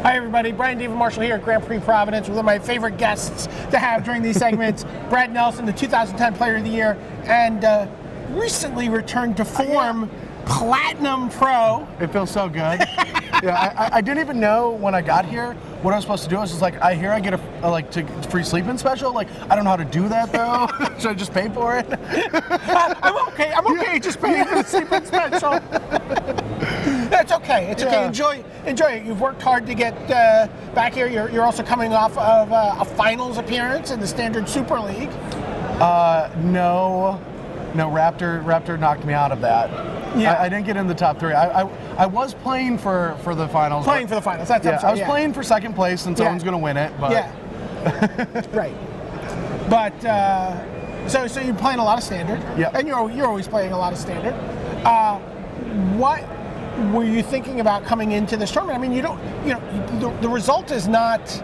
Hi, everybody. Brian David Marshall here at Grand Prix Providence, one of my favorite guests to have during these segments. Brad Nelson, the 2010 Player of the Year, and recently returned to form, Platinum Pro. It feels so good. Yeah, I didn't even know when I got here what I was supposed to do. I was just like, I get a free sleeping special. Like, I don't know how to do that though. Should I just pay for it? I'm okay. Just paying for the sleeping special. It's okay. It's okay. Enjoy it. You've worked hard to get back here. You're also coming off of a finals appearance in the Standard Super League. No, Raptor knocked me out of that. Yeah. I didn't get in the top three. I was playing for the finals. For the finals. That's I was playing for second place, and someone's going to win it. But right. But so you're playing a lot of Standard. Yeah. And you're always playing a lot of Standard. What were you thinking about coming into this tournament? I mean, the result is not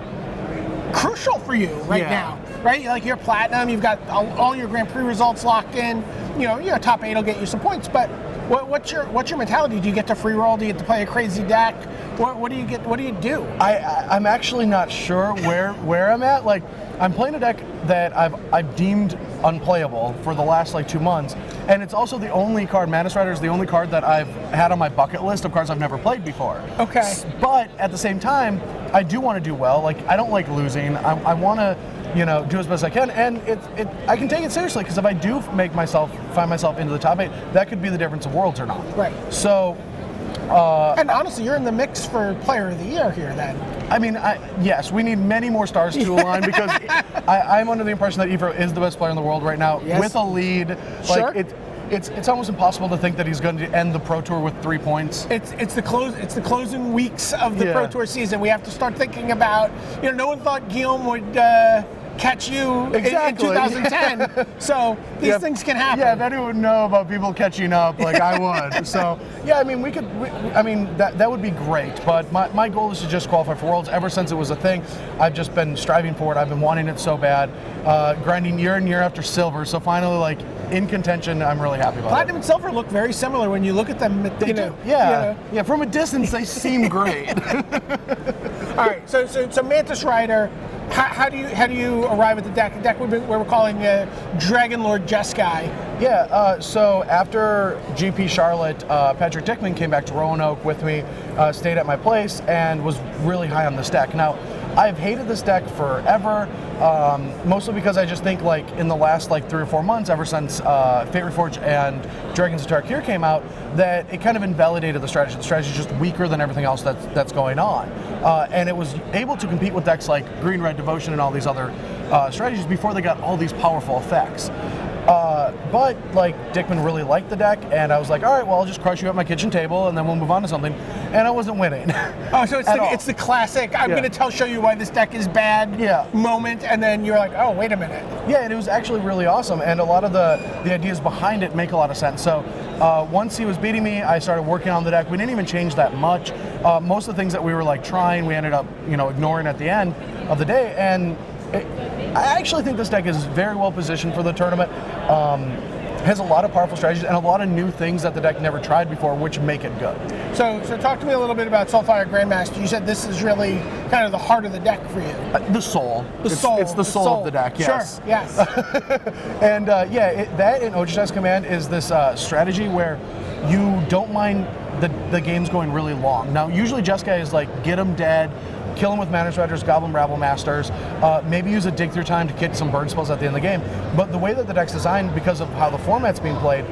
crucial for you right now, right? Like, you're platinum, you've got all your Grand Prix results locked in. Your top 8 will get you some points, but what's your mentality? Do you get to free roll? Do you get to play a crazy deck? What do you get? What do you do? I'm actually not sure where I'm at. Like, I'm playing a deck that I've deemed unplayable for the last 2 months, and it's also the only card. Mana Strider is the only card that I've had on my bucket list of cards I've never played before. Okay. But at the same time, I do want to do well. Like, I don't like losing. I want to do as best I can, and I can take it seriously, because if I do find myself into the top 8, that could be the difference of worlds or not. Right. So, and honestly, you're in the mix for Player of the Year here, then. I mean, yes, we need many more stars to align, because I'm under the impression that Evo is the best player in the world right now, with a lead. Sure. Like, it's almost impossible to think that he's going to end the Pro Tour with 3 points. It's the closing weeks of the Pro Tour season. We have to start thinking about, no one thought Guillaume would catch you in 2010. So these things can happen. Yeah, if anyone would know about people catching up, I would. So yeah, I mean, that would be great. But my goal is to just qualify for Worlds. Ever since it was a thing, I've just been striving for it. I've been wanting it so bad, grinding year and year after silver. So finally, in contention, I'm really happy about Platinum it. and silver look very similar when you look at them. They do. Yeah. From a distance, they seem great. All right. So Mantis Rider. How do you arrive at the deck? The deck we're calling Dragon Lord Jeskai. Yeah, so after GP Charlotte, Patrick Dickman came back to Roanoke with me, stayed at my place, and was really high on this deck. Now, I've hated this deck forever, mostly because I just think in the last 3 or 4 months, ever since Fate Reforged and Dragons of Tarkir came out, that it kind of invalidated the strategy. The strategy is just weaker than everything else that's going on. And it was able to compete with decks like Green Red Devotion and all these other strategies before they got all these powerful effects. But Dickman really liked the deck, and I was like, all right, well, I'll just crush you at my kitchen table, and then we'll move on to something. And I wasn't winning. Oh, so it's the classic, I'm going to show you why this deck is bad moment, and then you're like, oh, wait a minute. Yeah, and it was actually really awesome, and a lot of the ideas behind it make a lot of sense. So once he was beating me, I started working on the deck. We didn't even change that much. Most of the things that we were trying, we ended up ignoring at the end of the day, and I actually think this deck is very well positioned for the tournament. Has a lot of powerful strategies and a lot of new things that the deck never tried before, which make it good. So talk to me a little bit about Soulfire Grandmaster. You said this is really kind of the heart of the deck for you. The soul. It's the soul of the deck, yes. Sure, yes. And that in Ojutai's Command is this strategy where you don't mind the games going really long. Now, usually Jeskai is get them dead, kill them with Mana Striders, Goblin Rabble Masters, maybe use a Dig Through Time to get some burn spells at the end of the game. But the way that the deck's designed, because of how the format's being played,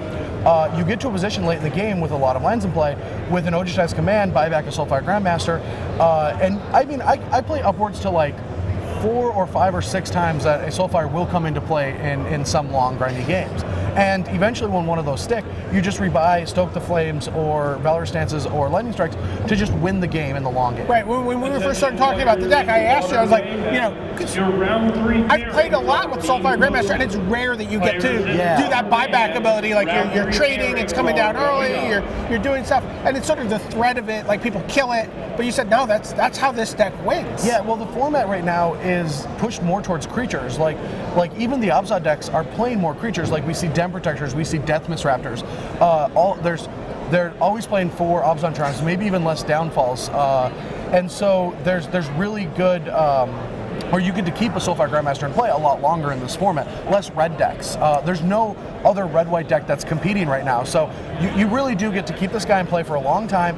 you get to a position late in the game with a lot of lands in play, with an Ojutai's Command, buy back a Soulfire Grandmaster, and I mean, I play upwards to 4 or 5 or 6 times that a Soulfire will come into play in some long, grindy games. And eventually, when one of those stick, you just rebuy Stoke the Flames or Valor Stances or Lightning Strikes to just win the game in the long game. Right. When we first started talking about the deck, I asked you, I was like, I've played a lot with Soulfire Grandmaster, and it's rare that you get to do that buyback ability. You're trading, it's coming down early, you're doing stuff, and it's sort of the threat of it. People kill it, but you said no. That's how this deck wins. Yeah. Well, the format right now is pushed more towards creatures. Like even the Abzad decks are playing more creatures. We see Den Protectors, we see Death Mist Raptors. They're always playing 4 Abzan Charms, maybe even less downfalls. And so there's really good, or you get to keep a Soulfire Grandmaster and play a lot longer in this format. Less red decks. There's no other red-white deck that's competing right now. So you really do get to keep this guy in play for a long time.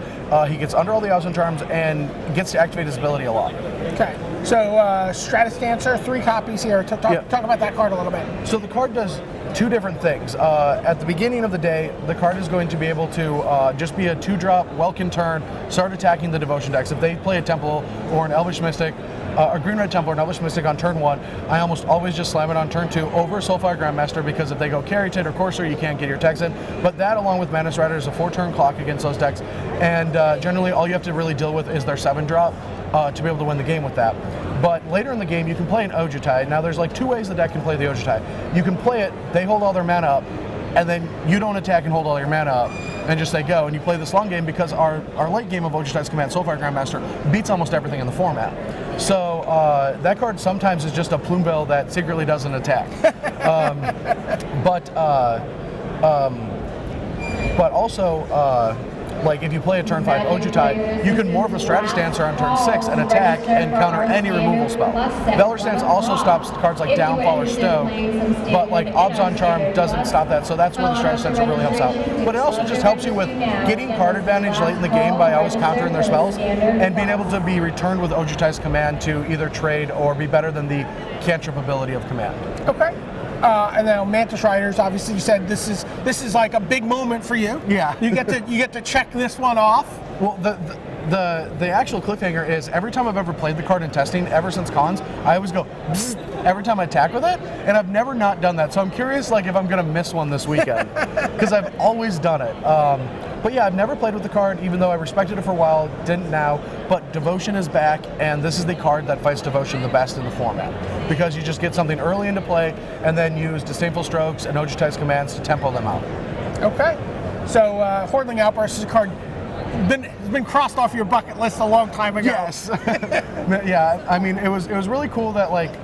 He gets under all the Thousand Charms and gets to activate his ability a lot. Okay. So Stratus Dancer, 3 copies here. Talk about that card a little bit. So the card does 2 different things. At the beginning of the day, the card is going to be able to just be a 2-drop, Welkin turn, start attacking the Devotion decks. If they play a Temple or an Elvish Mystic, a Green-Red Temple or an Elvish Mystic on turn 1, I almost always just slam it on turn 2 over Soulfire Grandmaster, because if they go Caryatid or Courser, you can't get your techs in. But that, along with Manus Rider, is a 4-turn clock against those decks. And generally, all you have to really deal with is their 7-drop to be able to win the game with that. But later in the game, you can play an Ojutai. Now, there's like 2 ways the deck can play the Ojutai. You can play it, they hold all their mana up, and then you don't attack and hold all your mana up, and just say go, and you play this long game, because our late game of Ojutai's Command, Soulfire Grandmaster, beats almost everything in the format. So that card sometimes is just a Plumeveil that secretly doesn't attack. But also, like if you play a turn 5 Ojutai, you can morph a Stratus Dancer on turn 6 and attack and counter any removal spell. Valor Stance also stops cards like Downfall or Stow, but like Obzon Charm doesn't stop that, so that's where the Stratus Dancer really helps out. But it also just helps you with getting card advantage late in the game by always countering their spells, and being able to be returned with Ojutai's Command to either trade or be better than the cantrip ability of Command. Okay. And then Mantis Riders, obviously you said this is like a big moment for you. Yeah. You get to check this one off. Well, the actual cliffhanger is every time I've ever played the card in testing, ever since cons, I always go bzzz every time I attack with it, and I've never not done that. So I'm curious, like if I'm gonna miss one this weekend, because I've always done it. But yeah, I've never played with the card, even though I respected it for a while, didn't now. But Devotion is back, and this is the card that fights Devotion the best in the format, because you just get something early into play, and then use Disdainful Strokes and Ojutai's Commands to tempo them out. Okay. So Hordling Outburst is a card has been crossed off your bucket list a long time ago. Yes. Yeah, I mean, it was really cool that, like,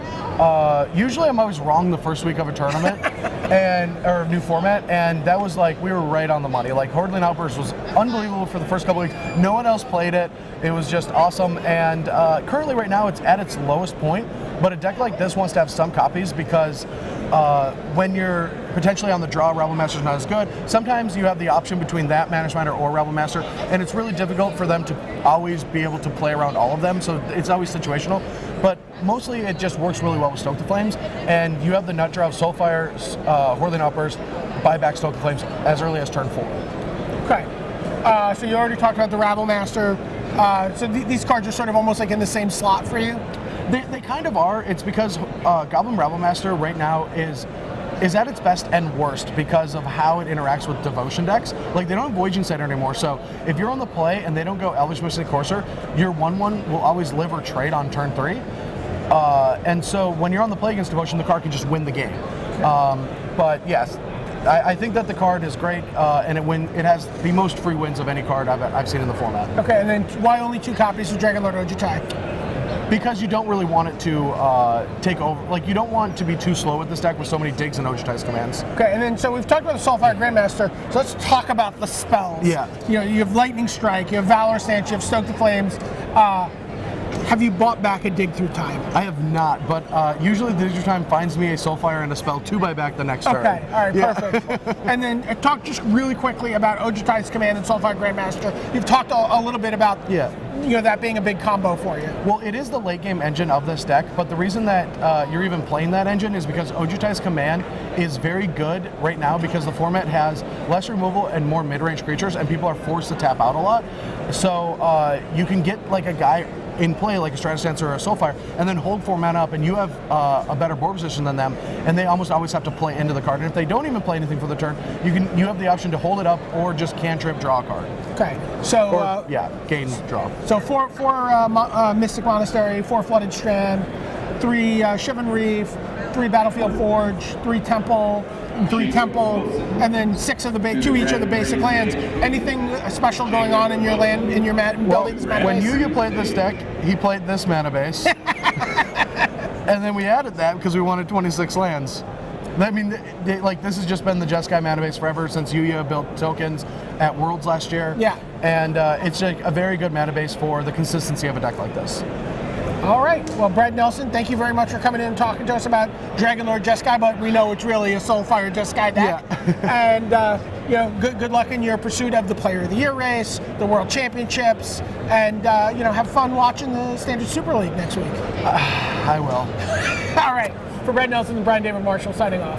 usually I'm always wrong the first week of a tournament or new format, and that was like, we were right on the money. Like, Hordling Outburst was unbelievable for the first couple weeks. No one else played it. It was just awesome, and currently right now it's at its lowest point, but a deck like this wants to have some copies, because when you're potentially on the draw, Rebel Master's not as good. Sometimes you have the option between that Manus Rider or Rebel Master, and it's really difficult for them to always be able to play around all of them, so it's always situational. But mostly it just works really well with Stoke the Flames, and you have the nut draw of Soulfire, Hordling Outburst, buy back Stoke the Flames as early as turn 4. Okay. So you already talked about the Rabble Master. So these cards are sort of almost like in the same slot for you? They kind of are. It's because Goblin Rebel Master right now is at its best and worst because of how it interacts with Devotion decks. Like, they don't have Voyaging Satyr anymore, so if you're on the play and they don't go Elvish Mystic Courser, your 1/1 will always live or trade on turn 3. And so when you're on the play against Devotion, the card can just win the game. But yes, I think that the card is great, and it has the most free wins of any card I've seen in the format. Okay, and then why only 2 copies of Dragonlord Ojutai? Because you don't really want it to take over. Like, you don't want to be too slow with this deck with so many digs and Ojutai's Commands. Okay, and then so we've talked about the Soulfire Grandmaster, so let's talk about the spells. Yeah. You know, you have Lightning Strike, you have Valor Stance, you have Stoke the Flames. Have you bought back a Dig Through Time? I have not, but usually Dig Through Time finds me a Soulfire and a spell to buy back the next turn. Okay, all right, perfect. And then talk just really quickly about Ojutai's Command and Soulfire Grandmaster. You've talked a little bit about that being a big combo for you. Well, it is the late game engine of this deck, but the reason that you're even playing that engine is because Ojutai's Command is very good right now, because the format has less removal and more mid-range creatures, and people are forced to tap out a lot. So you can get like a guy in play like a Stratus Dancer or a Soulfire, and then hold 4 mana up, and you have a better board position than them, and they almost always have to play into the card. And if they don't even play anything for the turn, you have the option to hold it up or just cantrip, draw a card. Okay, so gain draw. So 4 Mystic Monastery, 4 Flooded Strand, 3 Shivan Reef, 3 Battlefield Forge, 3 Temple, 3 Temple, and then 6 of the 2 each of the basic lands. Anything special going on in your land, in your building this mana base? When Yuya played this deck, he played this mana base. And then we added that because we wanted 26 lands. I mean, like this has just been the Jeskai mana base forever since Yuya built tokens at Worlds last year. Yeah. And it's a very good mana base for the consistency of a deck like this. All right. Well, Brad Nelson, thank you very much for coming in and talking to us about Dragon Lord Jeskai, but we know it's really a Soulfire Jeskai deck. Yeah. And good luck in your pursuit of the Player of the Year race, the World Championships, and have fun watching the Standard Super League next week. I will. All right. For Brad Nelson and Brian David Marshall, signing off.